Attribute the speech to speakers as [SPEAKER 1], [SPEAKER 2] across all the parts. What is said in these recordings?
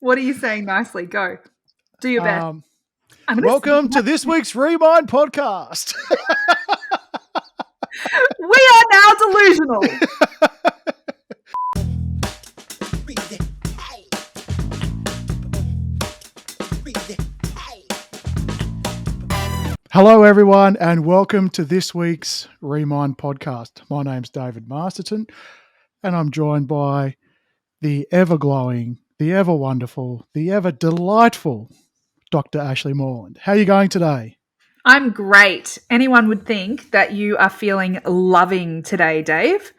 [SPEAKER 1] What are you saying nicely? Go. Do your best.
[SPEAKER 2] Welcome to this week's Remind podcast.
[SPEAKER 1] We are now delusional.
[SPEAKER 2] Hello, everyone, and welcome to this week's Remind podcast. My name's David Masterton, and I'm joined by the ever-glowing, the ever-wonderful, the ever-delightful Dr. Ashleigh Moreland. How are you going today?
[SPEAKER 1] I'm great. Anyone would think that you are feeling loving today, Dave.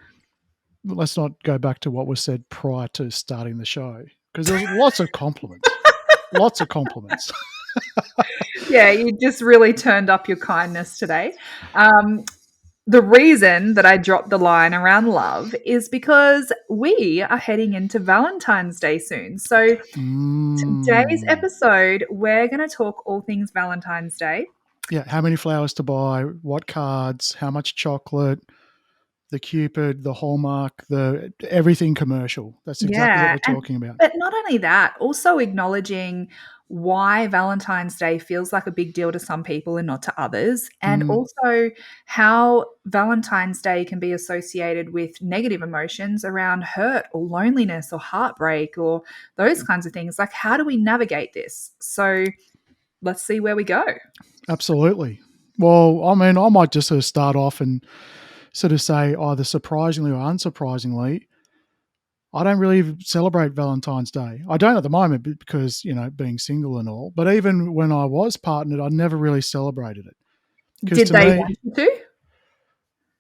[SPEAKER 2] Let's not go back to what was said prior to starting the show, because there's lots of compliments. Lots of compliments.
[SPEAKER 1] Yeah, you just really turned up your kindness today. The reason that I dropped the line around love is because we are heading into Valentine's Day soon. So today's episode, we're going to talk all things Valentine's Day.
[SPEAKER 2] Yeah, how many flowers to buy, what cards, how much chocolate, the Cupid, the Hallmark, the everything commercial. That's exactly what we're talking about.
[SPEAKER 1] But not only that, also acknowledging why Valentine's Day feels like a big deal to some people and not to others, and also how Valentine's Day can be associated with negative emotions around hurt or loneliness or heartbreak or those kinds of things. Like, how do we navigate this? So let's see where we go.
[SPEAKER 2] Absolutely. Well, I mean, I might just sort of start off and sort of say either surprisingly or unsurprisingly, I don't really celebrate Valentine's Day. I don't at the moment because, being single and all. But even when I was partnered, I never really celebrated it.
[SPEAKER 1] Did they want you to?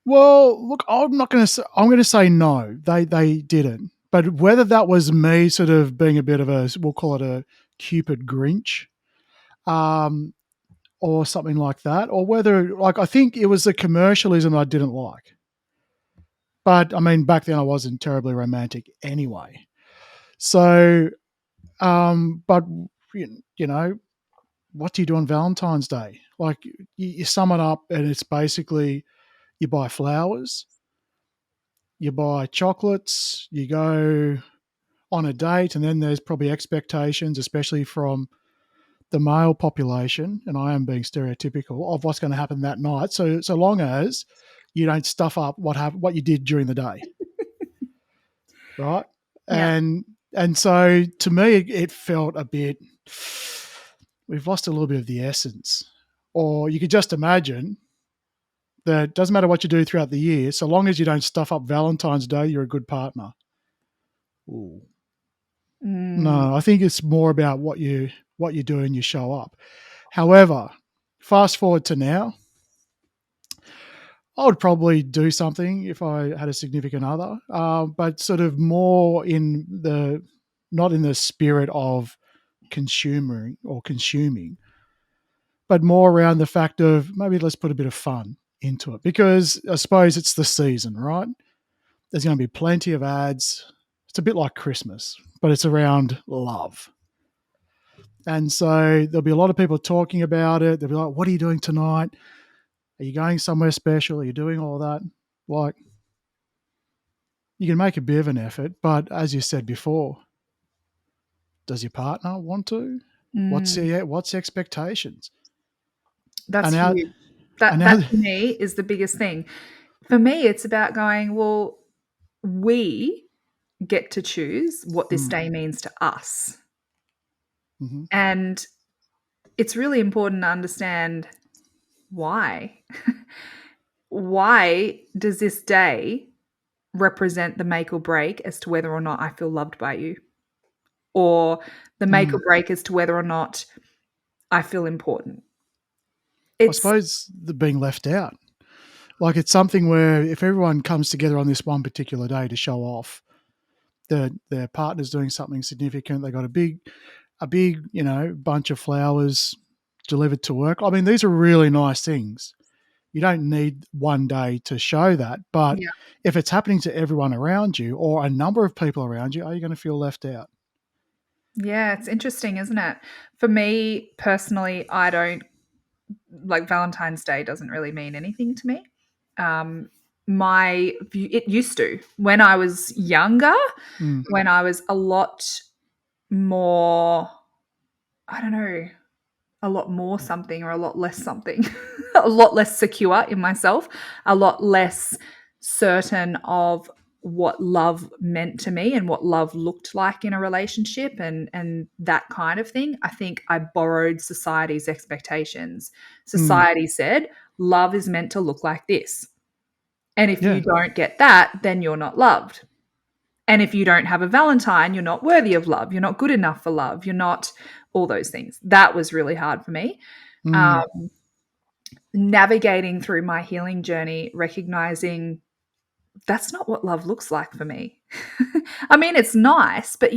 [SPEAKER 2] Well, look, I'm going to say no. They didn't. But whether that was me sort of being a bit of we'll call it a Cupid Grinch, or something like that, or whether, I think it was the commercialism I didn't like. But I mean, back then I wasn't terribly romantic anyway. So, but what do you do on Valentine's Day? Like, you sum it up, and it's basically you buy flowers, you buy chocolates, you go on a date, and then there's probably expectations, especially from the male population, and I am being stereotypical, of what's going to happen that night. So long as you don't stuff up what you did during the day, right?
[SPEAKER 1] Yeah.
[SPEAKER 2] And so to me, it felt a bit, we've lost a little bit of the essence. Or you could just imagine that it doesn't matter what you do throughout the year, so long as you don't stuff up Valentine's Day, you're a good partner. Ooh. No, I think it's more about what you do and you show up. However, fast forward to now, I would probably do something if I had a significant other, but sort of more not in the spirit of consuming, but more around the fact of maybe let's put a bit of fun into it, because I suppose it's the season, right? There's going to be plenty of ads. It's a bit like Christmas, but it's around love. And so there'll be a lot of people talking about it. They'll be like, what are you doing tonight? Are you going somewhere special? Are you doing all that? Like, you can make a bit of an effort, but as you said before, does your partner want to? What's the expectations?
[SPEAKER 1] That's huge. That for me is the biggest thing. For me, it's about going, well, we get to choose what this day means to us.
[SPEAKER 2] Mm-hmm.
[SPEAKER 1] And it's really important to understand why. Why does this day represent the make or break as to whether or not I feel loved by you? Or the make or break as to whether or not I feel important?
[SPEAKER 2] I suppose the being left out. Like, it's something where if everyone comes together on this one particular day to show off that their partner's doing something significant, they got a big, bunch of flowers delivered to work. I mean, these are really nice things. You don't need one day to show that. But if it's happening to everyone around you or a number of people around you, are you going to feel left out?
[SPEAKER 1] Yeah, it's interesting, isn't it? For me personally, I don't like Valentine's Day doesn't really mean anything to me. My view, it used to when I was younger, when I was a lot more, I don't know, a lot more something or a lot less something, a lot less secure in myself, a lot less certain of what love meant to me and what love looked like in a relationship and that kind of thing. I think I borrowed society's expectations.
[SPEAKER 2] Mm.
[SPEAKER 1] Society said love is meant to look like this. And if you
[SPEAKER 2] Yeah.
[SPEAKER 1] don't get that, then you're not loved. And if you don't have a Valentine, you're not worthy of love. You're not good enough for love. You're not all those things. That was really hard for me.
[SPEAKER 2] Mm.
[SPEAKER 1] Um, Navigating through my healing journey, recognizing that's not what love looks like for me. I mean, it's nice, but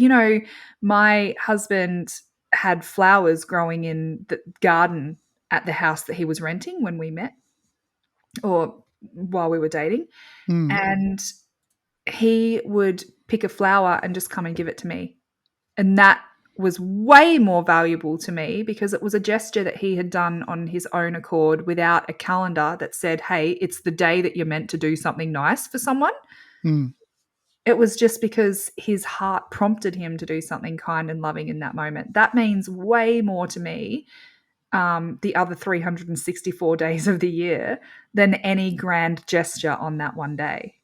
[SPEAKER 1] my husband had flowers growing in the garden at the house that he was renting when we met or while we were dating.
[SPEAKER 2] Mm.
[SPEAKER 1] And he would pick a flower and just come and give it to me. And that was way more valuable to me because it was a gesture that he had done on his own accord without a calendar that said, hey, it's the day that you're meant to do something nice for someone.
[SPEAKER 2] Mm.
[SPEAKER 1] It was just because his heart prompted him to do something kind and loving in that moment. That means way more to me, the other 364 days of the year, than any grand gesture on that one day.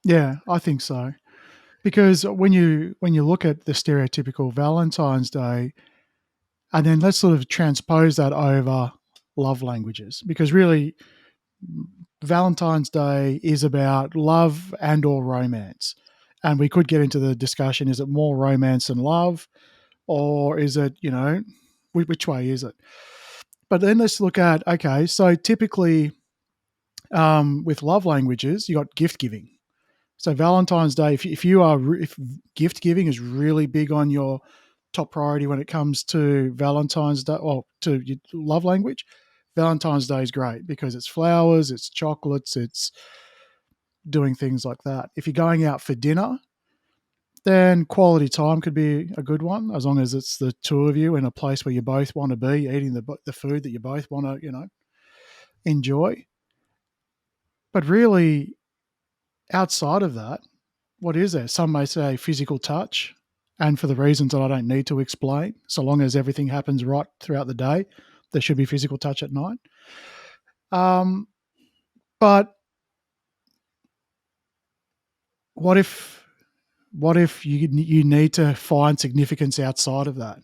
[SPEAKER 2] Yeah, I think so. Because when you look at the stereotypical Valentine's Day, and then let's sort of transpose that over love languages, because really Valentine's Day is about love and or romance. And we could get into the discussion, is it more romance than love, or is it, which way is it? But then let's look at, okay, so typically with love languages, you got gift giving. So Valentine's Day, if gift giving is really big on your top priority when it comes to Valentine's Day, or to your love language, Valentine's Day is great because it's flowers, it's chocolates, it's doing things like that. If you're going out for dinner, then quality time could be a good one, as long as it's the two of you in a place where you both want to be, eating the food that you both want to, enjoy. But really, outside of that, what is there? Some may say physical touch, and for the reasons that I don't need to explain, so long as everything happens right throughout the day, there should be physical touch at night. Um, but what if you need to find significance outside of that,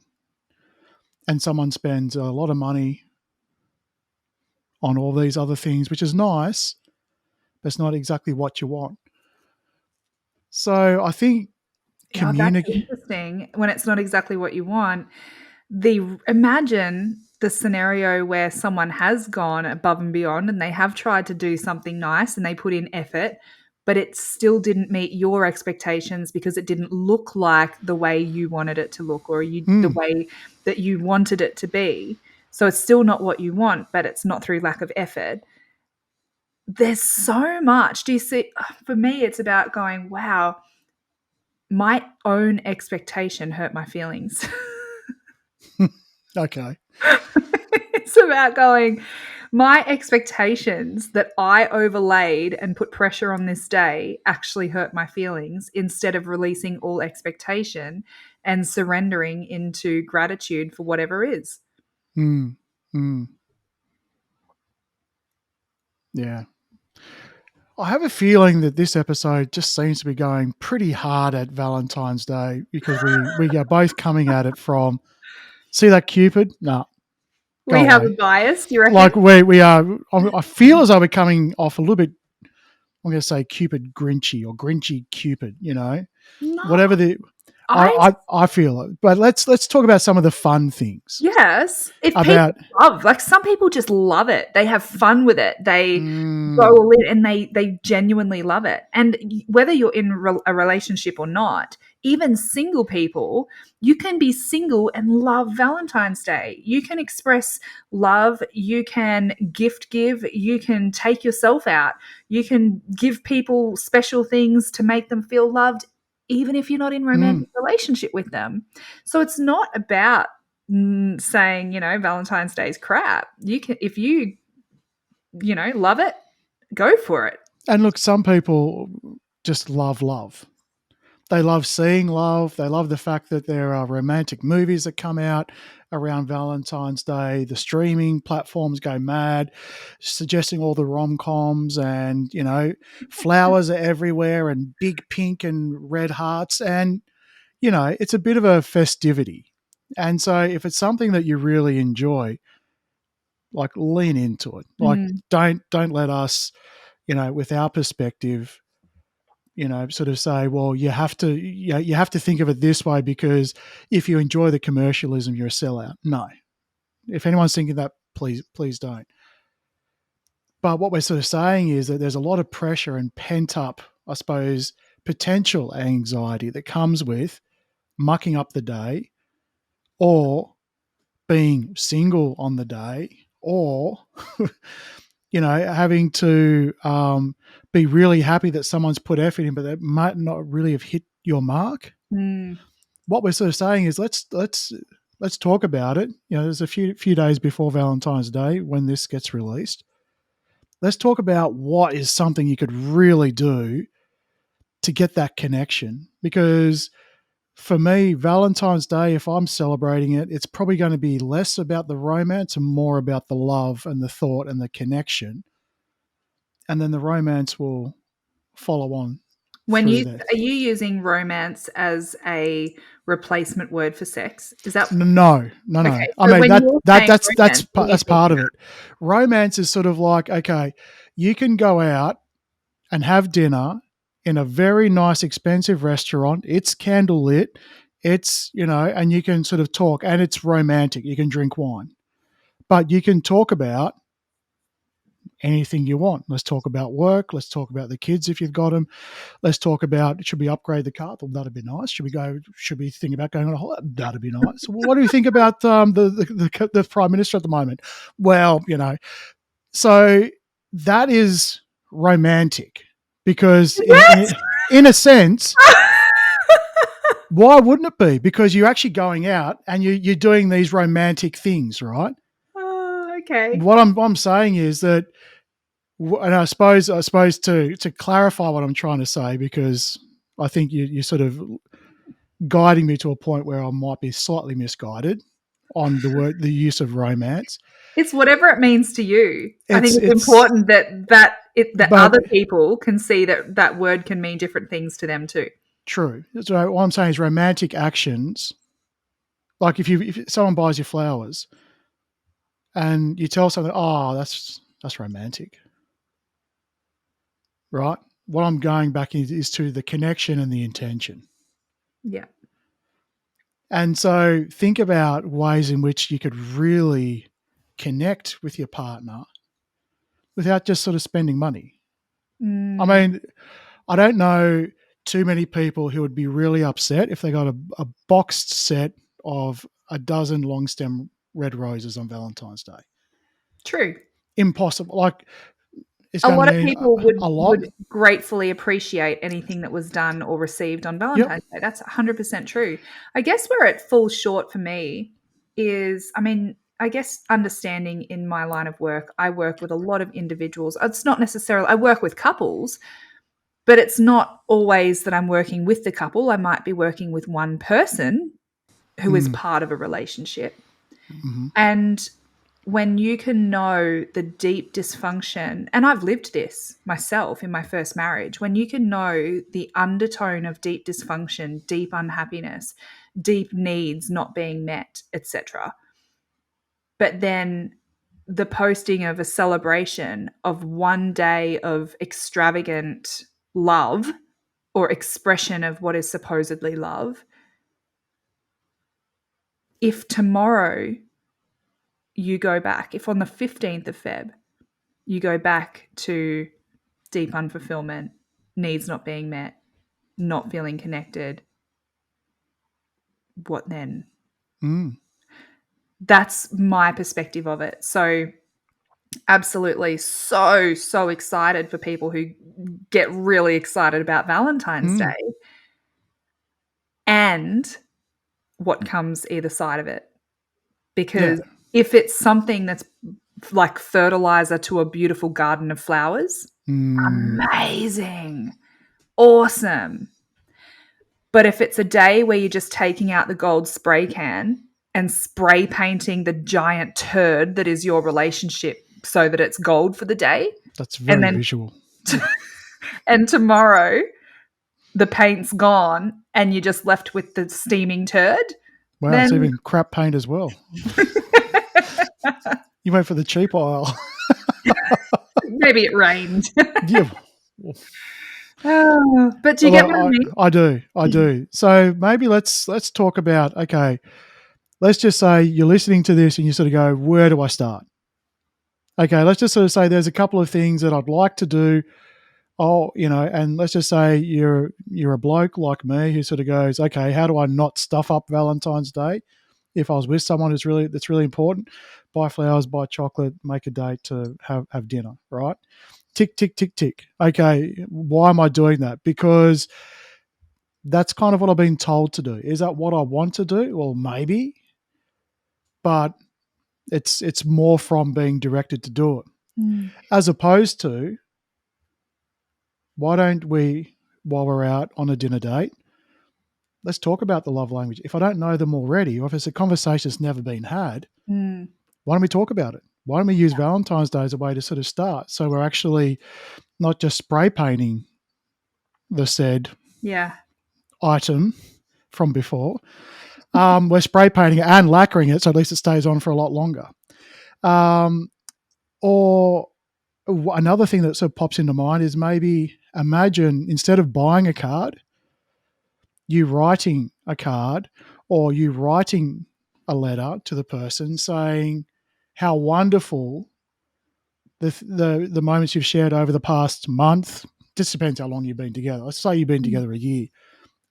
[SPEAKER 2] and someone spends a lot of money on all these other things, which is nice, but it's not exactly what you want. So I think
[SPEAKER 1] Yeah, that's
[SPEAKER 2] communicate.
[SPEAKER 1] interesting when it's not exactly what you want. Imagine the scenario where someone has gone above and beyond and they have tried to do something nice and they put in effort, but it still didn't meet your expectations because it didn't look like the way you wanted it to look or the
[SPEAKER 2] Mm,
[SPEAKER 1] way that you wanted it to be. So it's still not what you want, but it's not through lack of effort. There's so much. Do you see? For me, it's about going, wow, my own expectation hurt my feelings.
[SPEAKER 2] okay.
[SPEAKER 1] It's about going, my expectations that I overlaid and put pressure on this day actually hurt my feelings instead of releasing all expectation and surrendering into gratitude for whatever is.
[SPEAKER 2] Mm, mm, yeah. I have a feeling that this episode just seems to be going pretty hard at Valentine's Day because we are both coming at it from, see that Cupid? No,
[SPEAKER 1] We
[SPEAKER 2] go
[SPEAKER 1] have a
[SPEAKER 2] away.
[SPEAKER 1] bias, do you reckon?
[SPEAKER 2] Like we are. I feel as though we're coming off a little bit. I'm going to say Cupid Grinchy or Grinchy Cupid.
[SPEAKER 1] No,
[SPEAKER 2] Whatever the.
[SPEAKER 1] I
[SPEAKER 2] I feel it. But let's talk about some of the fun things
[SPEAKER 1] yes. If people
[SPEAKER 2] about.
[SPEAKER 1] love, like some people just love it. They have fun with it. They go
[SPEAKER 2] Mm,
[SPEAKER 1] all in and they genuinely love it. And whether you're in a relationship or not, even single people, you can be single and love Valentine's Day. You can express love, you can gift give, you can take yourself out. You can give people special things to make them feel loved even if you're not in
[SPEAKER 2] mm.
[SPEAKER 1] romantic relationship with them. So it's not about saying, Valentine's Day is crap. You can, if love it, go for it.
[SPEAKER 2] And look, some people just love love. They love seeing love. They love the fact that there are romantic movies that come out around Valentine's Day. The streaming platforms go mad, suggesting all the rom coms, and flowers are everywhere, and big pink and red hearts, and it's a bit of a festivity. And so, if it's something that you really enjoy, like lean into it. Like
[SPEAKER 1] Mm,
[SPEAKER 2] don't let us, with our perspective, sort of say, well, you have to think of it this way because if you enjoy the commercialism, you're a sellout. No, if anyone's thinking that, please don't. But what we're sort of saying is that there's a lot of pressure and pent up, I suppose, potential anxiety that comes with mucking up the day, or being single on the day, or having to be really happy that someone's put effort in, but that might not really have hit your mark.
[SPEAKER 1] mm,
[SPEAKER 2] What we're sort of saying is let's talk about it. There's a few days before Valentine's Day when this gets released. Let's talk about what is something you could really do to get that connection. Because for me, Valentine's Day, if I'm celebrating it, it's probably going to be less about the romance and more about the love and the thought and the connection. And then the romance will follow on
[SPEAKER 1] when
[SPEAKER 2] through
[SPEAKER 1] you
[SPEAKER 2] there.
[SPEAKER 1] are you using romance as a replacement word for sex? Is that
[SPEAKER 2] No, no, no.
[SPEAKER 1] okay?
[SPEAKER 2] I
[SPEAKER 1] So
[SPEAKER 2] mean
[SPEAKER 1] when you're saying romance, what are you
[SPEAKER 2] that's
[SPEAKER 1] talking
[SPEAKER 2] part of it. Romance is sort of like, okay, you can go out and have dinner in a very nice, expensive restaurant. It's candlelit. It's and you can sort of talk, and it's romantic. You can drink wine, but you can talk about anything you want. Let's talk about work. Let's talk about the kids if you've got them. Let's talk about, should we upgrade the car? Well, that'd be nice. Should we think about going on a holiday? That'd be nice. What do you think about the prime minister at the moment? Well, so that is romantic because
[SPEAKER 1] about?
[SPEAKER 2] in a sense,
[SPEAKER 1] Yes.
[SPEAKER 2] why wouldn't it be? Because you're actually going out and you're doing these romantic things, right?
[SPEAKER 1] Oh, okay.
[SPEAKER 2] What I'm saying is that, and I suppose to clarify what I'm trying to say, because I think you're sort of guiding me to a point where I might be slightly misguided on the use of romance.
[SPEAKER 1] It's whatever it means to you. I think it's
[SPEAKER 2] It's
[SPEAKER 1] important that
[SPEAKER 2] but
[SPEAKER 1] other people can see that that word can mean different things to them too.
[SPEAKER 2] true. So what I'm saying is romantic actions. Like if someone buys you flowers and you tell someone, oh, that's romantic, right? What I'm going back is to the connection and the intention.
[SPEAKER 1] Yeah.
[SPEAKER 2] And so think about ways in which you could really connect with your partner without just sort of spending money. I
[SPEAKER 1] Mm,
[SPEAKER 2] mean, I don't know too many people who would be really upset if they got a boxed set of a dozen long stem red roses on Valentine's Day.
[SPEAKER 1] true.
[SPEAKER 2] Impossible. Like, it's
[SPEAKER 1] A
[SPEAKER 2] going to
[SPEAKER 1] lot of
[SPEAKER 2] mean
[SPEAKER 1] people
[SPEAKER 2] a lot.
[SPEAKER 1] would gratefully appreciate anything that was done or received on
[SPEAKER 2] Yep.
[SPEAKER 1] Valentine's Day. That's 100% true. I guess where it falls short for me is, I mean, I guess understanding in my line of work, I work with a lot of individuals. It's not necessarily, I work with couples, but it's not always that I'm working with the couple. I might be working with one person who is
[SPEAKER 2] Mm,
[SPEAKER 1] part of a relationship.
[SPEAKER 2] hmm.
[SPEAKER 1] And when you can know the deep dysfunction, and I've lived this myself in my first marriage, when you can know the undertone of deep dysfunction, deep unhappiness, deep needs not being met, etc. But then the posting of a celebration of one day of extravagant love or expression of what is supposedly love, if tomorrow you go back, if on the 15th of Feb, you go back to deep unfulfillment, needs not being met, not feeling connected, what then?
[SPEAKER 2] Mm,
[SPEAKER 1] That's my perspective of it. So, absolutely, so excited for people who get really excited about Valentine's
[SPEAKER 2] mm.
[SPEAKER 1] Day and what comes either side of it.
[SPEAKER 2] Yeah.
[SPEAKER 1] Because if it's something that's like fertilizer to a beautiful garden of flowers,
[SPEAKER 2] Mm,
[SPEAKER 1] amazing, awesome. But if it's a day where you're just taking out the gold spray can and spray painting the giant turd that is your relationship so that it's gold for the day,
[SPEAKER 2] That's
[SPEAKER 1] and
[SPEAKER 2] very
[SPEAKER 1] then
[SPEAKER 2] visual. Yeah.
[SPEAKER 1] and tomorrow the paint's gone and you're just left with the steaming turd,
[SPEAKER 2] Wow, it's
[SPEAKER 1] then
[SPEAKER 2] even crap paint as well. You went for the cheap aisle.
[SPEAKER 1] maybe it rained.
[SPEAKER 2] Yeah.
[SPEAKER 1] Oh, but do you get what I
[SPEAKER 2] Well,
[SPEAKER 1] mean?
[SPEAKER 2] I do. I do. So maybe let's talk about, okay, let's just say you're listening to this and you sort of go, where do I start? Okay, let's just sort of say there's a couple of things that I'd like to do. Oh, and let's just say you're a bloke like me who sort of goes, okay, how do I not stuff up Valentine's Day? If I was with someone that's really important, buy flowers, buy chocolate, make a date to have dinner, right? Tick, tick, tick, tick. Okay, why am I doing that? Because that's kind of what I've been told to do. Is that what I want to do? Well, maybe, but it's more from being directed to do it,
[SPEAKER 1] Mm,
[SPEAKER 2] as opposed to, why don't we, while we're out on a dinner date, let's talk about the love language. If I don't know them already, or if it's a conversation that's never been had,
[SPEAKER 1] mm,
[SPEAKER 2] why don't we talk about it? Why don't we use Valentine's Day as a way to sort of start? So we're actually not just spray painting the said
[SPEAKER 1] yeah.
[SPEAKER 2] item from before. We're spray painting it and lacquering it, so at least it stays on for a lot longer. Um, or another thing that sort of pops into mind is, maybe imagine, instead of buying a card, you writing a card, or you writing a letter to the person saying how wonderful the moments you've shared over the past month. Just depends how long you've been together. Let's say you've been
[SPEAKER 1] Mm,
[SPEAKER 2] together a year,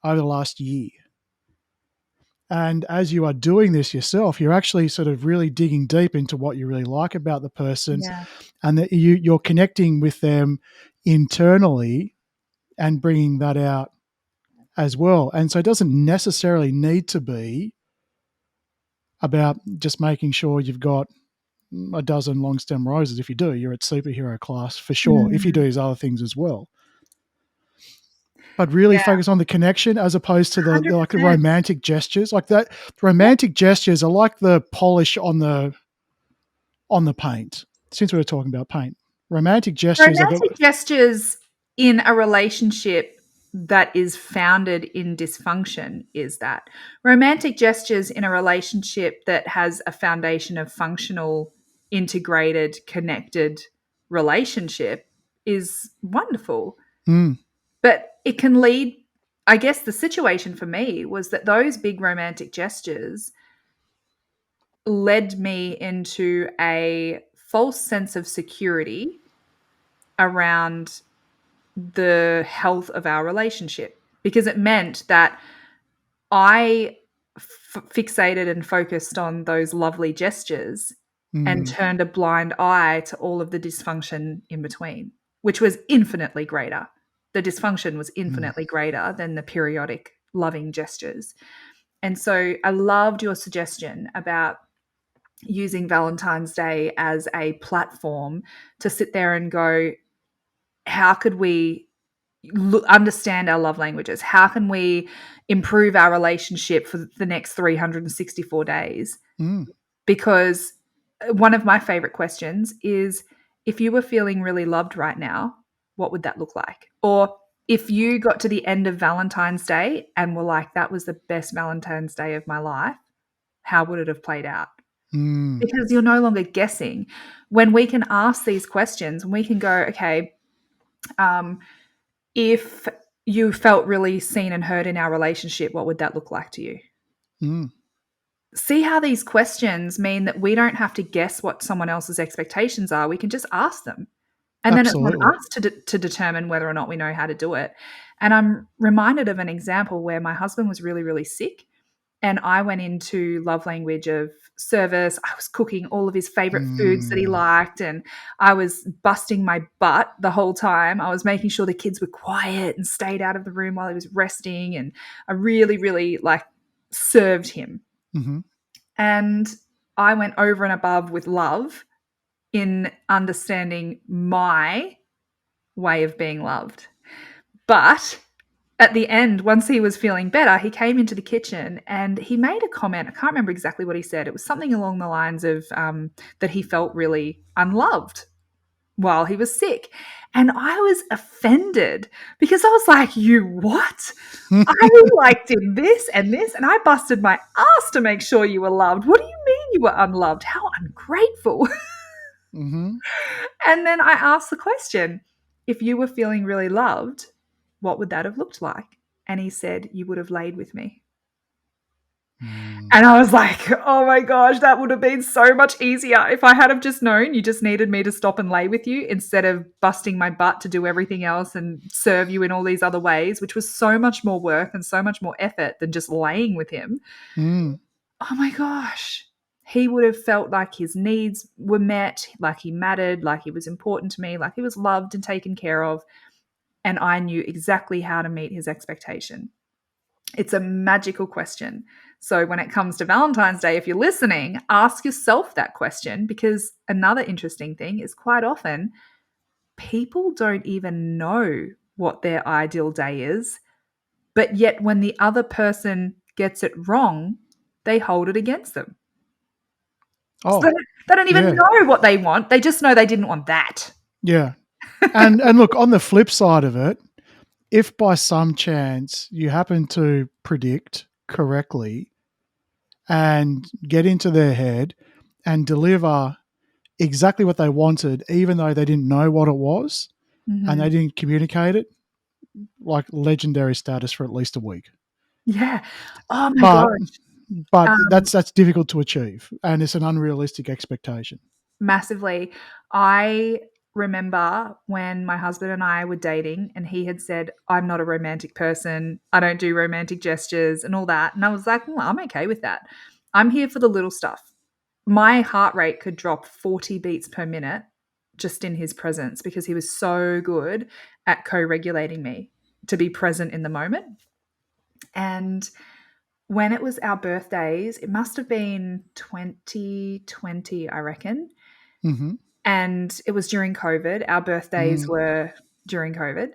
[SPEAKER 2] over the last year. And as you are doing this yourself, you're actually sort of really digging deep into what you really like about the person,
[SPEAKER 1] yeah.
[SPEAKER 2] and that you're connecting with them internally and bringing that out as well. And so it doesn't necessarily need to be about just making sure you've got a dozen long stem roses. If you do, you're at superhero class for sure. If you do
[SPEAKER 1] Mm,
[SPEAKER 2] these other things as well, but really
[SPEAKER 1] yeah.
[SPEAKER 2] focus on the connection, as opposed to like the
[SPEAKER 1] 100%.
[SPEAKER 2] romantic gestures. Like that,
[SPEAKER 1] Yeah.
[SPEAKER 2] romantic gestures are like the polish on the paint. Since we were talking about paint, romantic gestures are
[SPEAKER 1] Romantic gestures in a relationship that is founded in dysfunction is that. Romantic gestures in a relationship that has a foundation of functional, integrated, connected relationship is wonderful.
[SPEAKER 2] mm,
[SPEAKER 1] But it can lead, I guess the situation for me was that those big romantic gestures led me into a false sense of security around the health of our relationship, because it meant that I fixated and focused on those lovely gestures and
[SPEAKER 2] mm,
[SPEAKER 1] turned a blind eye to all of the dysfunction in between, which was infinitely greater. The dysfunction was
[SPEAKER 2] mm,
[SPEAKER 1] infinitely greater than the periodic loving gestures. And so I loved your suggestion about using Valentine's Day as a platform to sit there and go, how could we understand our love languages? How can we improve our relationship for the next 364 days?
[SPEAKER 2] mm,
[SPEAKER 1] Because one of my favorite questions is, if you were feeling really loved right now, what would that look like? Or if you got to the end of Valentine's Day and were like, that was the best Valentine's Day of my life, how would it have played out?
[SPEAKER 2] mm,
[SPEAKER 1] Because you're no longer guessing. When we can ask these questions, and we can go, okay, um, if you felt really seen and heard in our relationship, what would that look like to you?
[SPEAKER 2] mm.
[SPEAKER 1] See how these questions mean that we don't have to guess what someone else's expectations are. We can just ask them. And then it's on
[SPEAKER 2] Absolutely.
[SPEAKER 1] us to determine whether or not we know how to do it. And I'm reminded of an example where my husband was really, really sick. And I went into love language of service. I was cooking all of his favorite foods that he
[SPEAKER 2] Mm,
[SPEAKER 1] liked, and I was busting my butt the whole time. I was making sure the kids were quiet and stayed out of the room while he was resting, and I really, really like served him.
[SPEAKER 2] mm-hmm,
[SPEAKER 1] And I went over and above with love in understanding my way of being loved. But at the end, once he was feeling better, he came into the kitchen and he made a comment. I can't remember exactly what he said. It was something along the lines of that he felt really unloved while he was sick. And I was offended because I was like, you what? I like did this and this, and I busted my ass to make sure you were loved. What do you mean you were unloved? How ungrateful.
[SPEAKER 2] Mm-hmm.
[SPEAKER 1] And then I asked the question, if you were feeling really loved, what would that have looked like? And he said, you would have laid with me.
[SPEAKER 2] Mm.
[SPEAKER 1] And I was like, oh my gosh, that would have been so much easier if I had have just known you just needed me to stop and lay with you instead of busting my butt to do everything else and serve you in all these other ways, which was so much more work and so much more effort than just laying with him.
[SPEAKER 2] Mm.
[SPEAKER 1] Oh my gosh. He would have felt like his needs were met, like he mattered, like he was important to me, like he was loved and taken care of. And I knew exactly how to meet his expectation. It's a magical question. So when it comes to Valentine's Day, if you're listening, ask yourself that question, because another interesting thing is quite often people don't even know what their ideal day is, but yet when the other person gets it wrong, they hold it against them. So
[SPEAKER 2] Oh,
[SPEAKER 1] they don't even
[SPEAKER 2] yeah,
[SPEAKER 1] know what they want. They just know they didn't want that.
[SPEAKER 2] yeah. And look, on the flip side of it, if by some chance you happen to predict correctly and get into their head and deliver exactly what they wanted, even though they didn't know what it was and they
[SPEAKER 1] Mhm.
[SPEAKER 2] didn't communicate it, like legendary status for at least a week.
[SPEAKER 1] Yeah. Oh my
[SPEAKER 2] But
[SPEAKER 1] gosh.
[SPEAKER 2] that's difficult to achieve, and it's an unrealistic expectation.
[SPEAKER 1] Massively. I remember when my husband and I were dating, and he had said, I'm not a romantic person. I don't do romantic gestures and all that. And I was like, well, I'm okay with that. I'm here for the little stuff. My heart rate could drop 40 beats per minute just in his presence because he was so good at co regulating me to be present in the moment. And when it was our birthdays, it must have been 2020, I reckon.
[SPEAKER 2] Hmm.
[SPEAKER 1] And it was during COVID. Our birthdays
[SPEAKER 2] Mm.
[SPEAKER 1] were during COVID.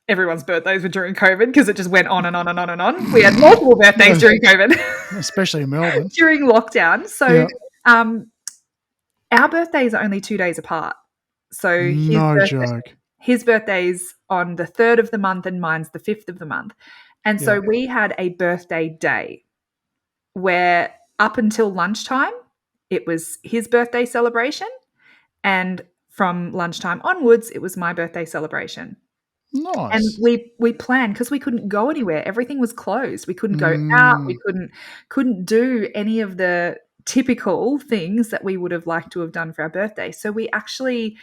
[SPEAKER 1] Everyone's birthdays were during COVID because it just went on and on and on and on. We had multiple birthdays
[SPEAKER 2] No,
[SPEAKER 1] during COVID,
[SPEAKER 2] especially in Melbourne.
[SPEAKER 1] during lockdown. So
[SPEAKER 2] Yeah,
[SPEAKER 1] um, our birthdays are only 2 days apart. So
[SPEAKER 2] no joke.
[SPEAKER 1] his birthday's on the 3rd of the month and mine's the 5th of the month. And
[SPEAKER 2] Yeah.
[SPEAKER 1] so we had a birthday day where up until lunchtime, it was his birthday celebration. And from lunchtime onwards, it was my birthday celebration. And
[SPEAKER 2] Nice.
[SPEAKER 1] we planned because we couldn't go anywhere. Everything was closed. We couldn't go out. We
[SPEAKER 2] Mm.
[SPEAKER 1] couldn't do any of the typical things that we would have liked to have done for our birthday. So we actually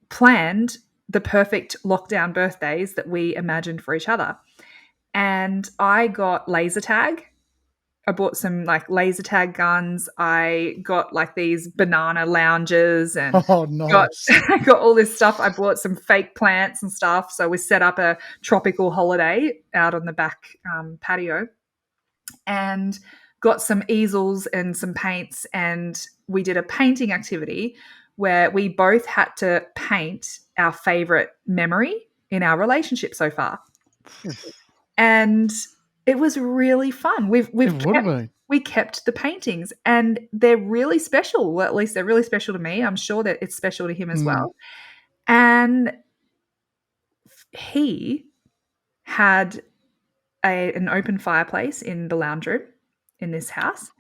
[SPEAKER 1] planned the perfect lockdown birthdays that we imagined for each other. And I got laser tag. I bought some like laser tag guns. I got like these banana lounges and
[SPEAKER 2] Oh,
[SPEAKER 1] got
[SPEAKER 2] nice.
[SPEAKER 1] I got all this stuff. I bought some fake plants and stuff. So we set up a tropical holiday out on the back patio and got some easels and some paints. And we did a painting activity where we both had to paint our favorite memory in our relationship so far, and it was really fun.
[SPEAKER 2] It would have been.
[SPEAKER 1] We kept the paintings, and they're really special. Well, at least they're really special to me. I'm sure that it's special to him as
[SPEAKER 2] Mm.
[SPEAKER 1] well. And he had an open fireplace in the lounge room in this house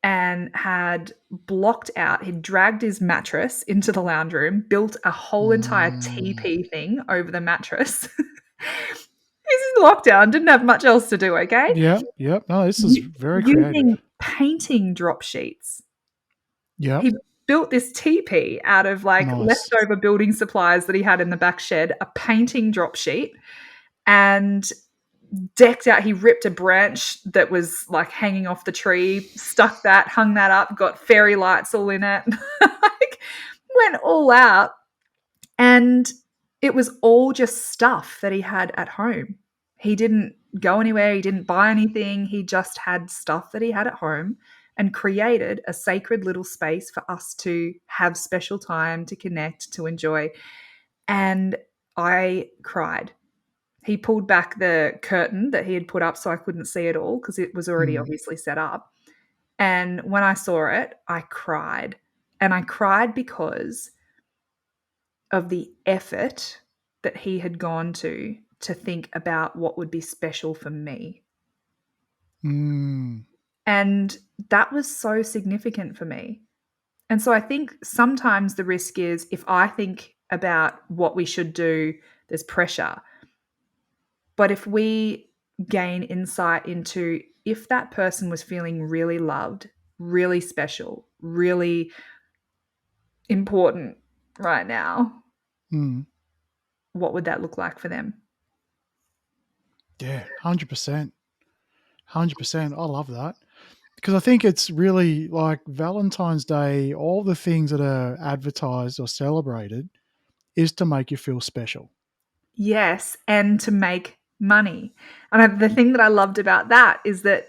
[SPEAKER 1] and had blocked out, he'd dragged his mattress into the lounge room, built a whole entire
[SPEAKER 2] Mm.
[SPEAKER 1] teepee thing over the mattress. He's in lockdown, didn't have much else to do, okay?
[SPEAKER 2] Yep, yep. No, this is very
[SPEAKER 1] Using
[SPEAKER 2] creative.
[SPEAKER 1] painting drop sheets.
[SPEAKER 2] Yep.
[SPEAKER 1] He built this teepee out of like
[SPEAKER 2] Nice.
[SPEAKER 1] leftover building supplies that he had in the back shed, a painting drop sheet, and decked out. He ripped a branch that was like hanging off the tree, stuck that, hung that up, got fairy lights all in it, like went all out. And it was all just stuff that he had at home. He didn't go anywhere, he didn't buy anything, he just had stuff that he had at home and created a sacred little space for us to have special time, to connect, to enjoy. And I cried. He pulled back the curtain that he had put up so I couldn't see it all because it was already
[SPEAKER 2] Mm.
[SPEAKER 1] obviously set up. And when I saw it, I cried. And I cried because of the effort that he had gone to think about what would be special for me.
[SPEAKER 2] Mm.
[SPEAKER 1] And that was so significant for me. And so I think sometimes the risk is if I think about what we should do, there's pressure. But if we gain insight into if that person was feeling really loved, really special, really important right now,
[SPEAKER 2] Mm.
[SPEAKER 1] what would that look like for them?
[SPEAKER 2] Yeah, 100%. 100%. I love that. Because I think it's really like Valentine's Day, all the things that are advertised or celebrated is to make you feel special.
[SPEAKER 1] Yes, and to make money. And the thing that I loved about that is that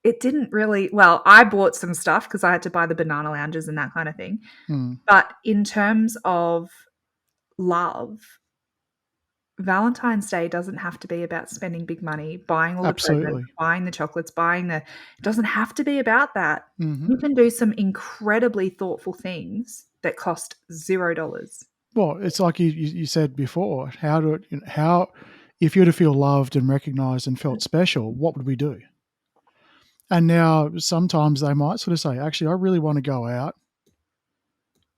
[SPEAKER 1] it didn't really, well, I bought some stuff because I had to buy the banana lounges and that kind of thing.
[SPEAKER 2] Mm.
[SPEAKER 1] But in terms of love, Valentine's Day doesn't have to be about spending big money, buying all the presents,
[SPEAKER 2] Absolutely.
[SPEAKER 1] buying the chocolates, buying the, it doesn't have to be about that.
[SPEAKER 2] Hmm.
[SPEAKER 1] You can do some incredibly thoughtful things that cost $0.
[SPEAKER 2] Well, it's like you said before. How if you were to feel loved and recognized and felt special, what would we do? And now sometimes they might sort of say, actually, I really want to go out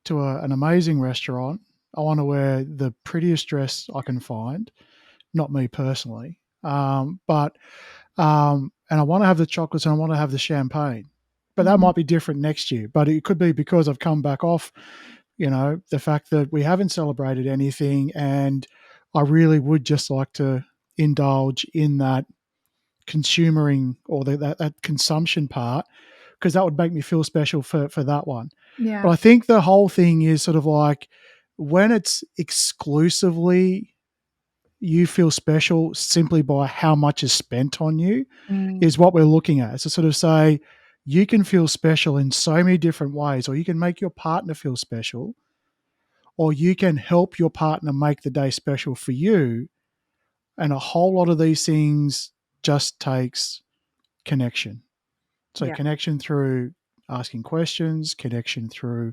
[SPEAKER 2] to an amazing restaurant. I want to wear the prettiest dress I can find. Not me personally, but and I want to have the chocolates and I want to have the champagne. But that
[SPEAKER 1] Mhm.
[SPEAKER 2] might be different next year. But it could be because I've come back off, the fact that we haven't celebrated anything, and I really would just like to indulge in that consumering or that consumption part because that would make me feel special for that one. But
[SPEAKER 1] Yeah.
[SPEAKER 2] I think the whole thing is sort of like when it's exclusively you feel special simply by how much is spent on you
[SPEAKER 1] Mm,
[SPEAKER 2] is what we're looking at. So sort of say you can feel special in so many different ways, or you can make your partner feel special, or you can help your partner make the day special for you. And a whole lot of these things just takes connection. So
[SPEAKER 1] yeah.
[SPEAKER 2] connection through asking questions, connection through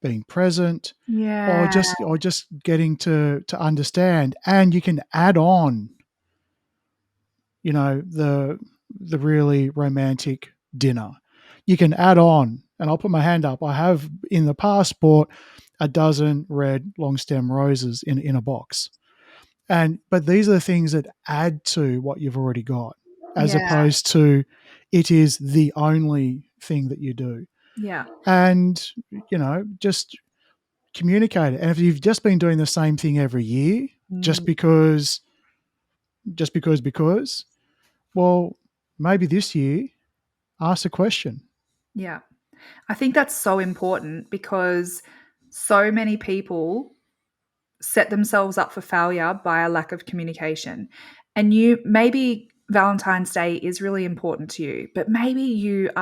[SPEAKER 2] being present, or
[SPEAKER 1] Yeah.
[SPEAKER 2] just getting to understand. And you can add on, the really romantic dinner. You can add on, and I'll put my hand up. I have in the past bought a dozen red long stem roses in a box. But these are the things that add to what you've already got, as
[SPEAKER 1] Yeah.
[SPEAKER 2] opposed to it is the only thing that you do.
[SPEAKER 1] Yeah.
[SPEAKER 2] And, just communicate it. And if you've just been doing the same thing every year, just
[SPEAKER 1] Mm,
[SPEAKER 2] because, because, well, maybe this year, ask a question.
[SPEAKER 1] yeah. I think that's so important because so many people set themselves up for failure by a lack of communication. And you maybe Valentine's Day is really important to you, but maybe you're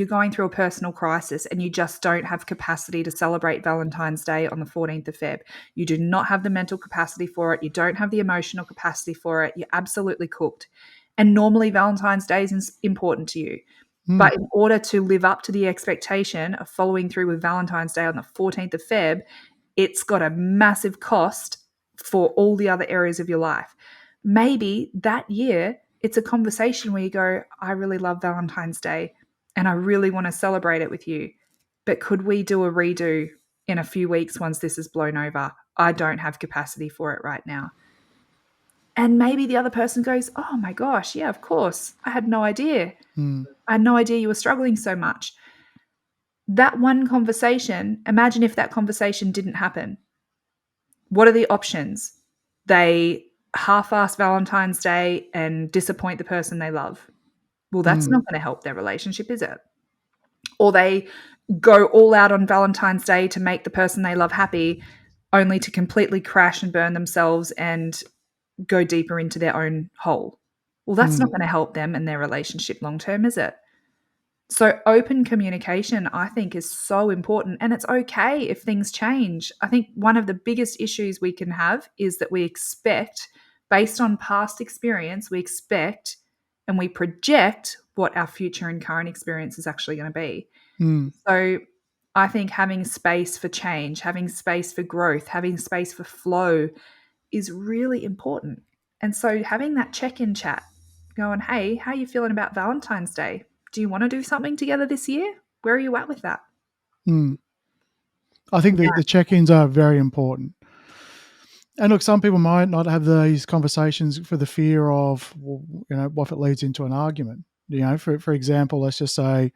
[SPEAKER 1] going through a personal crisis and you just don't have capacity to celebrate Valentine's Day on the 14th of Feb. You do not have the mental capacity for it, you don't have the emotional capacity for it. You're absolutely cooked. And normally Valentine's Day is important to you.
[SPEAKER 2] Mm,
[SPEAKER 1] But in order to live up to the expectation of following through with Valentine's Day on the 14th of Feb, it's got a massive cost for all the other areas of your life. Maybe that year it's a conversation where you go, I really love Valentine's Day and I really want to celebrate it with you. But could we do a redo in a few weeks once this is blown over? I don't have capacity for it right now. And maybe the other person goes, oh my gosh, yeah, of course. I had no idea.
[SPEAKER 2] mm,
[SPEAKER 1] I had no idea you were struggling so much. That one conversation, imagine if that conversation didn't happen. What are the options? They half-ass Valentine's Day and disappoint the person they love. Well, that's
[SPEAKER 2] mm,
[SPEAKER 1] not going to help their relationship, is it? Or they go all out on Valentine's Day to make the person they love happy, only to completely crash and burn themselves and go deeper into their own hole. Well, that's not
[SPEAKER 2] mm,
[SPEAKER 1] going to help them and their relationship long term, is it? So, open communication, I think, is so important. And it's okay if things change. I think one of the biggest issues we can have is that we expect based on past experience, we expect and we project what our future and current experience is actually going to be.
[SPEAKER 2] Mm,
[SPEAKER 1] So I think having space for change, having space for growth, having space for flow is really important. And so having that check-in chat, going, hey, how are you feeling about Valentine's Day? Do you want to do something together this year? Where are you at with that?
[SPEAKER 2] mm. I think
[SPEAKER 1] Yeah.
[SPEAKER 2] the check-ins are very important. And look, some people might not have these conversations for the fear of, well, what if it leads into an argument. For example, let's just say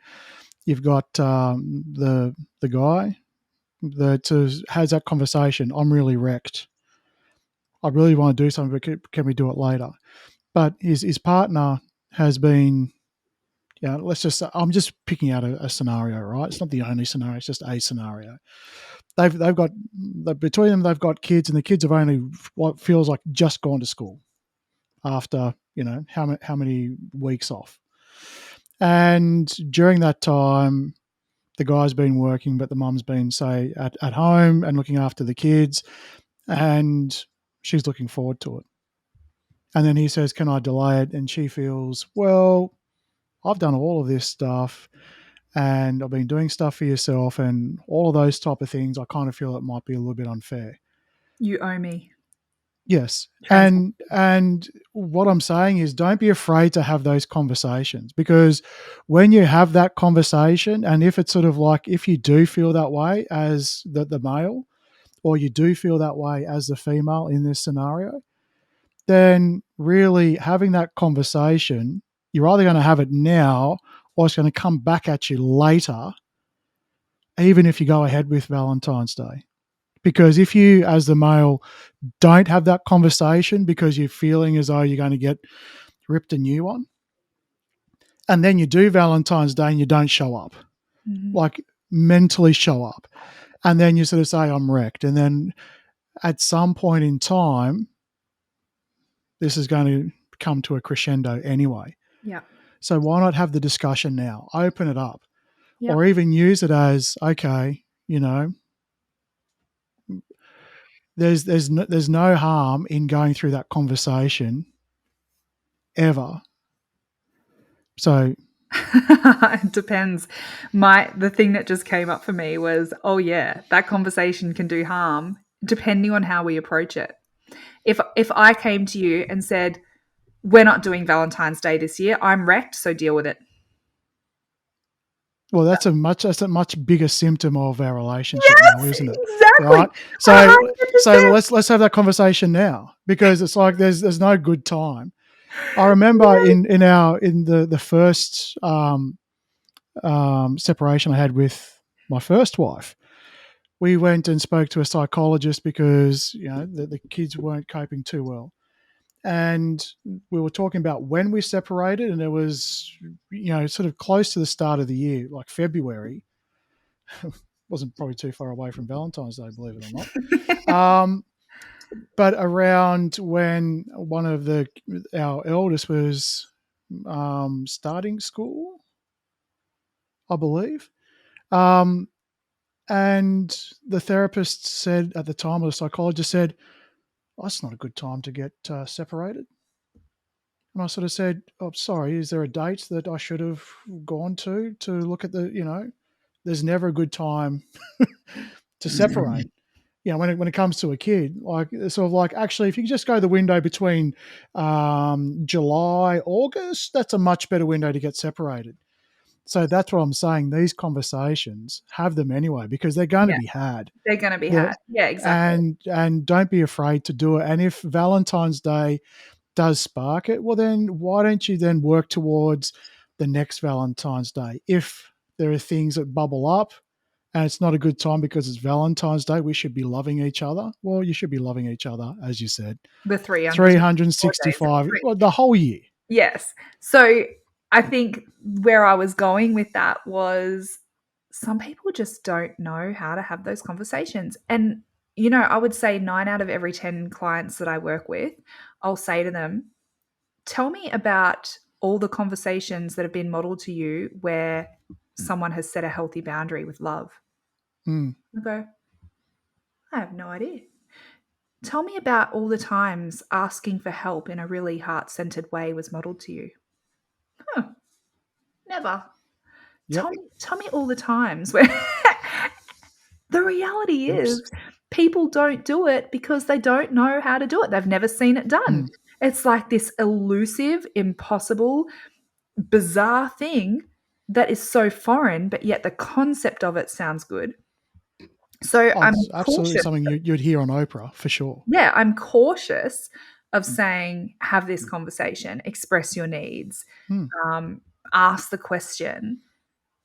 [SPEAKER 2] you've got the guy that has that conversation. I'm really wrecked. I really want to do something, but can we do it later? But his partner has been, let's just, I'm just picking out a scenario, right? It's not the only scenario, it's just a scenario. They've got, between them, they've got kids, and the kids have only what feels like just gone to school after, how many weeks off. And during that time, the guy's been working, but the mum's been, say, at home and looking after the kids, and she's looking forward to it. And then he says, can I delay it? And she feels, well, I've done all of this stuff and I've been doing stuff for yourself and all of those type of things. I kind of feel it might be a little bit unfair.
[SPEAKER 1] You owe me.
[SPEAKER 2] Yes.
[SPEAKER 1] Transcend.
[SPEAKER 2] And what I'm saying is don't be afraid to have those conversations, because when you have that conversation, and if it's sort of like, if you do feel that way as the male, or you do feel that way as the female in this scenario, then really having that conversation, you're either going to have it now or it's going to come back at you later, even if you go ahead with Valentine's Day. Because if you, as the male, don't have that conversation because you're feeling as though you're going to get ripped a new one, and then you do Valentine's Day and you don't show up,
[SPEAKER 1] Mhm.
[SPEAKER 2] like mentally show up, and then you sort of say, I'm wrecked. And then at some point in time, this is going to come to a crescendo anyway.
[SPEAKER 1] Yeah.
[SPEAKER 2] So why not have the discussion now? Open it up, or
[SPEAKER 1] Yep.
[SPEAKER 2] even use it as, okay, there's no harm in going through that conversation ever. So
[SPEAKER 1] It depends. The thing that just came up for me was, oh yeah, that conversation can do harm depending on how we approach it. If I came to you and said, we're not doing Valentine's Day this year, I'm wrecked, so deal with it.
[SPEAKER 2] well, that's a much bigger symptom of our relationship now,
[SPEAKER 1] Yes,
[SPEAKER 2] isn't it?
[SPEAKER 1] exactly.
[SPEAKER 2] Right.
[SPEAKER 1] A
[SPEAKER 2] So
[SPEAKER 1] hundred
[SPEAKER 2] so
[SPEAKER 1] percent.
[SPEAKER 2] let's have that conversation now, because it's like there's no good time. I remember in the first separation I had with my first wife, we went and spoke to a psychologist because the kids weren't coping too well, and we were talking about when we separated, and it was sort of close to the start of the year, like February. Wasn't probably too far away from Valentine's Day, believe it or not. Um, but around when one of our eldest was starting school, I believe. Um, and the therapist said at the time, or the psychologist said, oh, that's not a good time to get separated. And I sort of said, oh, sorry, is there a date that I should have gone to look at there's never a good time to separate. When it comes to a kid, like it's sort of like, actually, if you just go the window between July, August, that's a much better window to get separated. So that's what I'm saying. These conversations, have them anyway, because they're going to
[SPEAKER 1] Yeah,
[SPEAKER 2] be had.
[SPEAKER 1] they're going to be
[SPEAKER 2] They're,
[SPEAKER 1] had. Yeah, exactly.
[SPEAKER 2] and don't be afraid to do it. And if Valentine's Day does spark it, well, then why don't you then work towards the next Valentine's Day? If there are things that bubble up and it's not a good time because it's Valentine's Day, we should be loving each other. Well, you should be loving each other, as you said,
[SPEAKER 1] The 364 days of
[SPEAKER 2] 365,
[SPEAKER 1] the
[SPEAKER 2] well, the whole year.
[SPEAKER 1] Yes. So I think where I was going with that was some people just don't know how to have those conversations. And, I would say 9 out of every 10 clients that I work with, I'll say to them, tell me about all the conversations that have been modeled to you where someone has set a healthy boundary with love.
[SPEAKER 2] Mm,
[SPEAKER 1] I go, I have no idea. Tell me about all the times asking for help in a really heart-centered way was modeled to you. Huh, never.
[SPEAKER 2] Yep.
[SPEAKER 1] Tell me all the times where the reality is
[SPEAKER 2] Oops.
[SPEAKER 1] people don't do it because they don't know how to do it. They've never seen it done.
[SPEAKER 2] Mm.
[SPEAKER 1] It's like this elusive, impossible, bizarre thing that is so foreign, but yet the concept of it sounds good. So
[SPEAKER 2] Oh,
[SPEAKER 1] I'm
[SPEAKER 2] it's absolutely
[SPEAKER 1] cautious.
[SPEAKER 2] something you'd hear on Oprah for sure.
[SPEAKER 1] Yeah, I'm cautious of saying, have this conversation, express your needs,
[SPEAKER 2] Mm.
[SPEAKER 1] um, ask the question.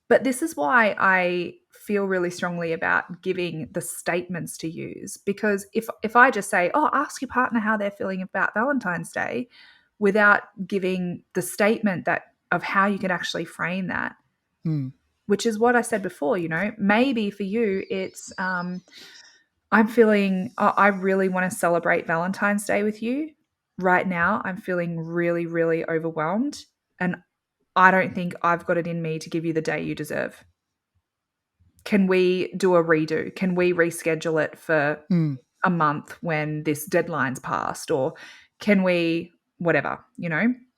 [SPEAKER 1] But this is why I feel really strongly about giving the statements to use, because if I just say, "Oh, ask your partner how they're feeling about Valentine's Day," without giving the statement that of how you can actually frame that,
[SPEAKER 2] Mm.
[SPEAKER 1] which is what I said before, maybe for you it's I'm feeling I really want to celebrate Valentine's Day with you. Right now, I'm feeling really, really overwhelmed, and I don't think I've got it in me to give you the day you deserve. Can we do a redo? Can we reschedule it for
[SPEAKER 2] Mm.
[SPEAKER 1] a month when this deadline's passed? Or can we, whatever,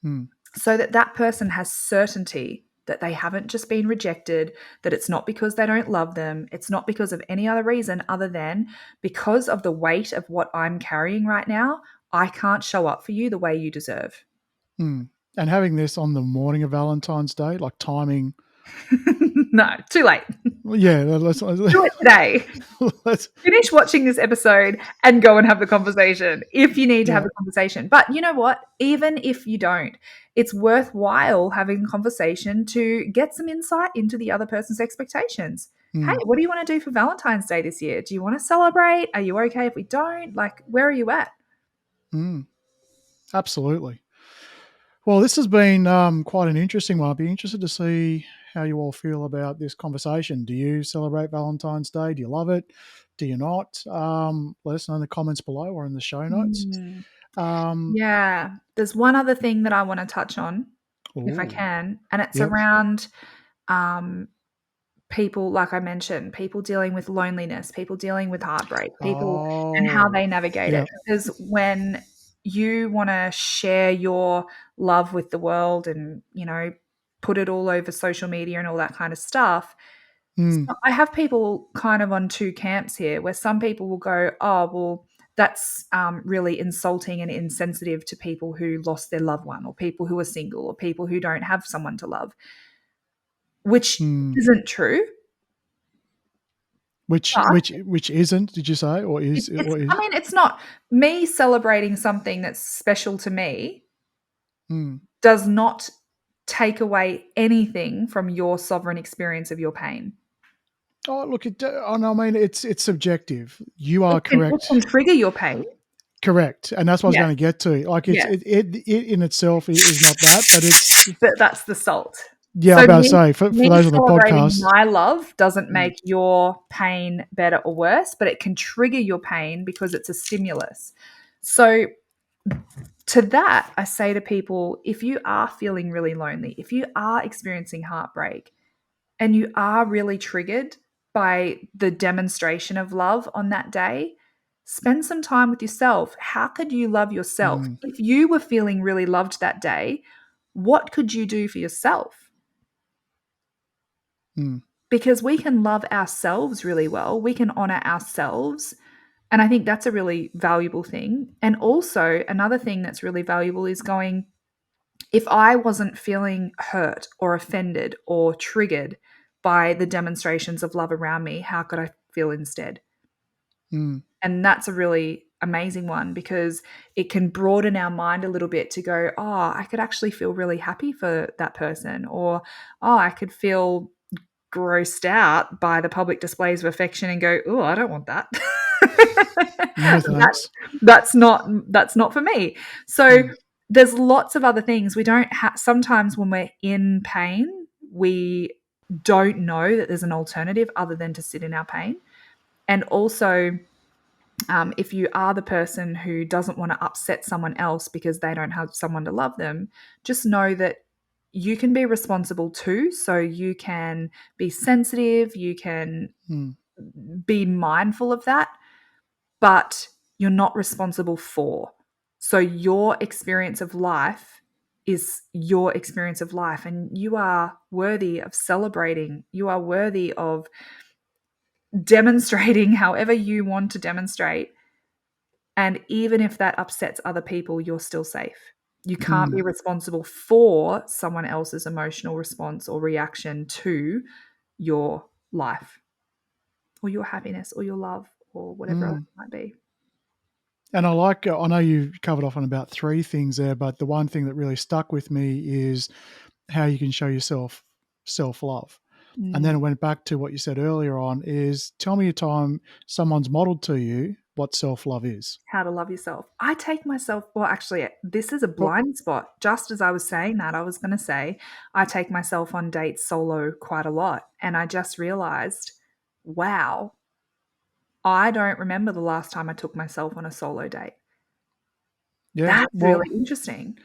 [SPEAKER 2] Mm.
[SPEAKER 1] so that that person has certainty that they haven't just been rejected, that it's not because they don't love them, it's not because of any other reason other than because of the weight of what I'm carrying right now, I can't show up for you the way you deserve.
[SPEAKER 2] Mm. And having this on the morning of Valentine's Day, like timing.
[SPEAKER 1] No, too late.
[SPEAKER 2] Well, yeah,
[SPEAKER 1] Do it today.
[SPEAKER 2] let's
[SPEAKER 1] Finish watching this episode and go and have the conversation if you need to have
[SPEAKER 2] yeah.
[SPEAKER 1] the conversation. But you know what? Even if you don't, it's worthwhile having a conversation to get some insight into the other person's expectations. Hey,
[SPEAKER 2] Mm.
[SPEAKER 1] what do you want to do for Valentine's Day this year? Do you want to celebrate? Are you okay if we don't? Like, where are you at?
[SPEAKER 2] Mm. Absolutely. Well, this has been quite an interesting one. I'd be interested to see how you all feel about this conversation. Do you celebrate Valentine's Day? Do you love it? Do you not? Let us know in the comments below or in the show notes.
[SPEAKER 1] Hmm.
[SPEAKER 2] Um,
[SPEAKER 1] Yeah. There's one other thing that I want to touch on, if I
[SPEAKER 2] oh,
[SPEAKER 1] can, and it's
[SPEAKER 2] yep.
[SPEAKER 1] around um, people, like I mentioned, people dealing with loneliness, people dealing with heartbreak, people and how
[SPEAKER 2] Oh,
[SPEAKER 1] they navigate it.
[SPEAKER 2] yep.
[SPEAKER 1] Because when you want to share your love with the world and, put it all over social media and all that kind of stuff,
[SPEAKER 2] Mm,
[SPEAKER 1] so I have people kind of on two camps here where some people will go, oh, well, that's really insulting and insensitive to people who lost their loved one or people who are single or people who don't have someone to love, which
[SPEAKER 2] mm.
[SPEAKER 1] isn't true.
[SPEAKER 2] Which isn't? Did you say or is
[SPEAKER 1] It's
[SPEAKER 2] or
[SPEAKER 1] I
[SPEAKER 2] is?
[SPEAKER 1] mean, it's not me celebrating something that's special to me
[SPEAKER 2] Mm.
[SPEAKER 1] does not take away anything from your sovereign experience of your pain.
[SPEAKER 2] Oh, look, oh, no, I mean, it's subjective. You are
[SPEAKER 1] It can
[SPEAKER 2] correct.
[SPEAKER 1] trigger your pain.
[SPEAKER 2] Correct, and that's what I was
[SPEAKER 1] Yeah,
[SPEAKER 2] gonna get to. Like,
[SPEAKER 1] yeah,
[SPEAKER 2] it in itself is not that, but it's
[SPEAKER 1] but that's the salt.
[SPEAKER 2] yeah, I'm
[SPEAKER 1] So
[SPEAKER 2] about to say, for
[SPEAKER 1] me
[SPEAKER 2] those on the
[SPEAKER 1] celebrating
[SPEAKER 2] podcast.
[SPEAKER 1] my love doesn't
[SPEAKER 2] Mm.
[SPEAKER 1] make your pain better or worse, but it can trigger your pain because it's a stimulus. So to that, I say to people, if you are feeling really lonely, if you are experiencing heartbreak, and you are really triggered by the demonstration of love on that day, spend some time with yourself. How could you love yourself?
[SPEAKER 2] Mm.
[SPEAKER 1] If you were feeling really loved that day, what could you do for yourself?
[SPEAKER 2] Mm.
[SPEAKER 1] Because we can love ourselves really well, we can honor ourselves. And I think that's a really valuable thing. And also, another thing that's really valuable is going, if I wasn't feeling hurt or offended or triggered by the demonstrations of love around me, how could I feel instead?
[SPEAKER 2] Mm.
[SPEAKER 1] And that's a really amazing one because it can broaden our mind a little bit to go, oh, I could actually feel really happy for that person, or oh, I could feel grossed out by the public displays of affection and go, oh, I don't want that.
[SPEAKER 2] No,
[SPEAKER 1] that's
[SPEAKER 2] thanks.
[SPEAKER 1] that's not for me. So
[SPEAKER 2] Mm.
[SPEAKER 1] there's lots of other things we don't have. Sometimes when we're in pain, we don't know that there's an alternative other than to sit in our pain. And also, if you are the person who doesn't want to upset someone else because they don't have someone to love them, just know that you can be responsible too. So you can be sensitive, you can
[SPEAKER 2] Mm.
[SPEAKER 1] be mindful of that, but you're not responsible for. So your experience of life is your experience of life, and you are worthy of celebrating. You are worthy of demonstrating however you want to demonstrate. And even if that upsets other people, you're still safe. You can't be
[SPEAKER 2] Mm,
[SPEAKER 1] responsible for someone else's emotional response or reaction to your life or your happiness or your love or whatever else
[SPEAKER 2] mm.
[SPEAKER 1] it might be.
[SPEAKER 2] And I know you covered off on about three things there, but the one thing that really stuck with me is how you can show yourself self love. And then
[SPEAKER 1] Mm.
[SPEAKER 2] it went back to what you said earlier on is tell me a time someone's modeled to you what self love is.
[SPEAKER 1] How to love yourself. I take myself, well, actually, this is a
[SPEAKER 2] Well,
[SPEAKER 1] blind spot. Just as I was saying that, I was going to say I take myself on dates solo quite a lot. And I just realized, wow, I don't remember the last time I took myself on a solo date.
[SPEAKER 2] yeah.
[SPEAKER 1] That's
[SPEAKER 2] Well,
[SPEAKER 1] really interesting.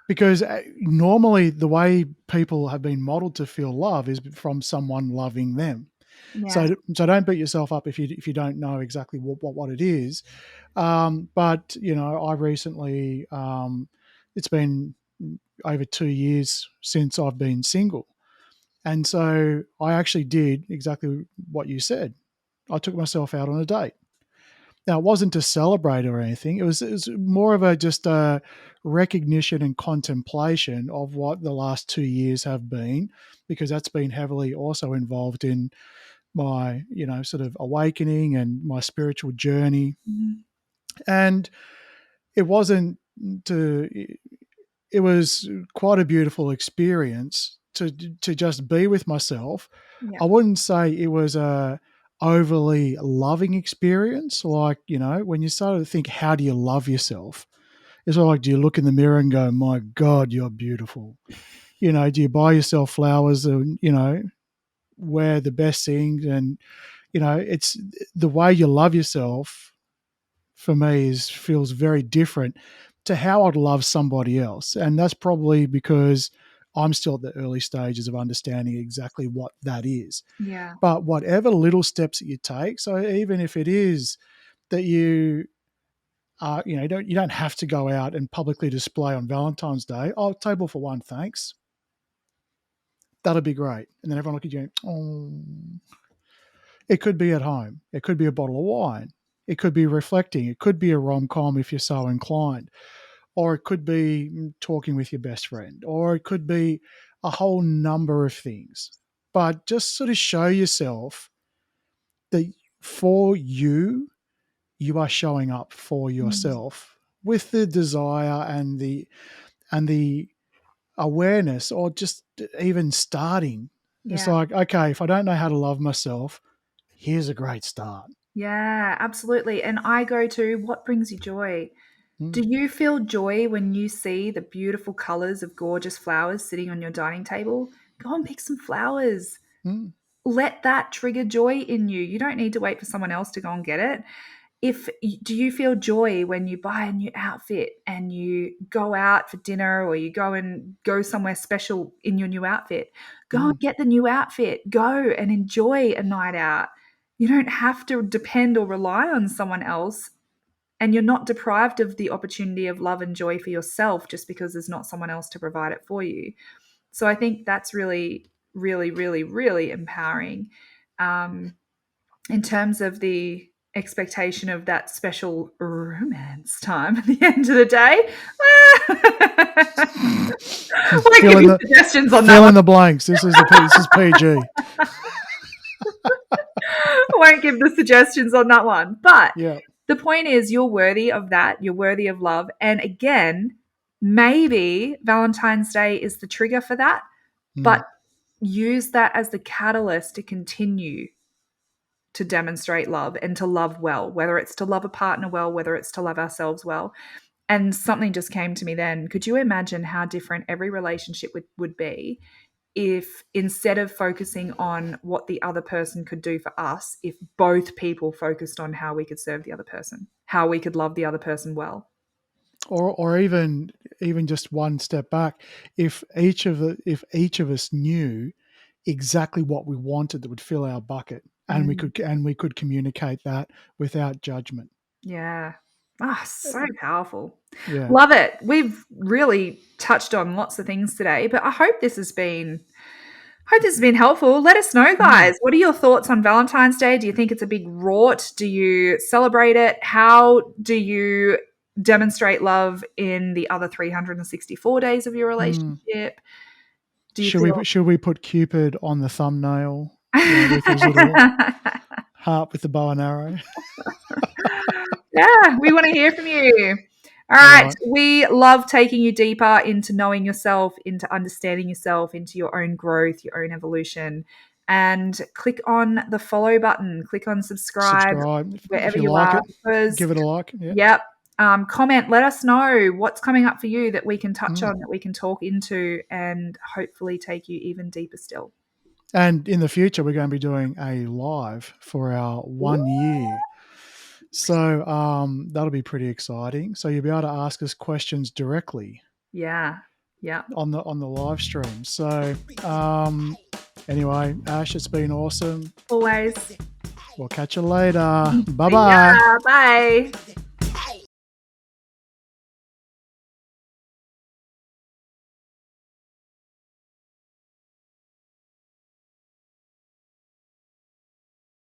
[SPEAKER 2] because normally the way people have been modeled to feel love is from someone loving them.
[SPEAKER 1] Yeah.
[SPEAKER 2] So don't beat yourself up if you don't know exactly what it is. But you know, I recently it's been over 2 years since I've been single, and so I actually did exactly what you said. I took myself out on a date. Now, it wasn't to celebrate or anything. It was more of a just a recognition and contemplation of what the last 2 years have been, because that's been heavily also involved in my, you know, sort of awakening and my spiritual journey.
[SPEAKER 1] Mhm.
[SPEAKER 2] And it wasn't to, it was quite a beautiful experience to just be with myself.
[SPEAKER 1] Yeah.
[SPEAKER 2] I wouldn't say it was a overly loving experience. Like, you know, when you start to think, how do you love yourself? It's sort of like, do you look in the mirror and go, my God, you're beautiful? You know, do you buy yourself flowers and, you know, wear the best things? And, you know, it's the way you love yourself for me is feels very different to how I'd love somebody else. And that's probably because I'm still at the early stages of understanding exactly what that is.
[SPEAKER 1] Yeah.
[SPEAKER 2] But whatever little steps that you take, so even if it is that you you know, you don't have to go out and publicly display on Valentine's Day. Oh, table for one, thanks. That'll be great. And then everyone look at you and, oh, it could be at home. It could be a bottle of wine. It could be reflecting. It could be a rom com if you're so inclined. Or it could be talking with your best friend. Or it could be a whole number of things. But just sort of show yourself that for you, you are showing up for
[SPEAKER 1] Mm.
[SPEAKER 2] yourself with the desire and the awareness or just even starting. It's
[SPEAKER 1] Yeah.
[SPEAKER 2] like, okay, if I don't know how to love myself, here's a great start.
[SPEAKER 1] Yeah, absolutely. And I go to what brings you joy? Do
[SPEAKER 2] Mm,
[SPEAKER 1] you feel joy when you see the beautiful colors of gorgeous flowers sitting on your dining table? Go and pick some flowers.
[SPEAKER 2] mm,
[SPEAKER 1] Let that trigger joy in you. You don't need to wait for someone else to go and get it. Do you feel joy when you buy a new outfit and you go out for dinner or you go somewhere special in your new outfit? Go and
[SPEAKER 2] mm.
[SPEAKER 1] get the new outfit. Go and enjoy a night out. You don't have to depend or rely on someone else, and you're not deprived of the opportunity of love and joy for yourself just because there's not someone else to provide it for you. So I think that's really, really, really, really empowering. Um, in terms of the expectation of that special romance time at the end of the day. I won't
[SPEAKER 2] fill
[SPEAKER 1] give
[SPEAKER 2] in
[SPEAKER 1] you
[SPEAKER 2] the
[SPEAKER 1] suggestions on that
[SPEAKER 2] fill
[SPEAKER 1] one.
[SPEAKER 2] in the blanks. This is PG.
[SPEAKER 1] I won't give the suggestions on that one. But
[SPEAKER 2] Yeah.
[SPEAKER 1] the point is, you're worthy of that. You're worthy of love. And again, maybe Valentine's Day is the trigger for that,
[SPEAKER 2] Mm.
[SPEAKER 1] but use that as the catalyst to continue to demonstrate love and to love well, whether it's to love a partner well, whether it's to love ourselves well. And something just came to me then. Could you imagine how different every relationship would be if instead of focusing on what the other person could do for us, if both people focused on how we could serve the other person, how we could love the other person well?
[SPEAKER 2] Or even just one step back, if each of us knew exactly what we wanted that would fill our bucket,
[SPEAKER 1] Mm,
[SPEAKER 2] and we could communicate that without judgment.
[SPEAKER 1] yeah. Ah, so powerful.
[SPEAKER 2] Yeah.
[SPEAKER 1] Love it. We've really touched on lots of things today, but I hope this has been helpful. Let us know,
[SPEAKER 2] Mm.
[SPEAKER 1] guys. What are your thoughts on Valentine's Day? Do you think it's a big rort? Do you celebrate it? How do you demonstrate love in the other 364 days of your
[SPEAKER 2] Mm.
[SPEAKER 1] relationship? Do you feel
[SPEAKER 2] Should we put Cupid on the thumbnail? With his little heart with the bow and arrow.
[SPEAKER 1] Yeah, we want to hear from you. All
[SPEAKER 2] All
[SPEAKER 1] right.
[SPEAKER 2] right.
[SPEAKER 1] We love taking you deeper into knowing yourself, into understanding yourself, into your own growth, your own evolution. And click on the follow button, click on subscribe
[SPEAKER 2] Subscribe if
[SPEAKER 1] wherever
[SPEAKER 2] you
[SPEAKER 1] you
[SPEAKER 2] like
[SPEAKER 1] are,
[SPEAKER 2] it.
[SPEAKER 1] because,
[SPEAKER 2] Give it a like. Yeah.
[SPEAKER 1] yep. Comment, let us know what's coming up for you that we can touch
[SPEAKER 2] Mm.
[SPEAKER 1] on, that we can talk into, and hopefully take you even deeper still.
[SPEAKER 2] And in the future, we're going to be doing a live for our
[SPEAKER 1] Ooh,
[SPEAKER 2] 1 year. So that'll be pretty exciting. So you'll be able to ask us questions directly
[SPEAKER 1] yeah. Yeah.
[SPEAKER 2] on the live stream. So anyway, Ash, it's been awesome.
[SPEAKER 1] Always.
[SPEAKER 2] We'll catch you later. Bye
[SPEAKER 1] See
[SPEAKER 2] bye.
[SPEAKER 1] ya. Bye.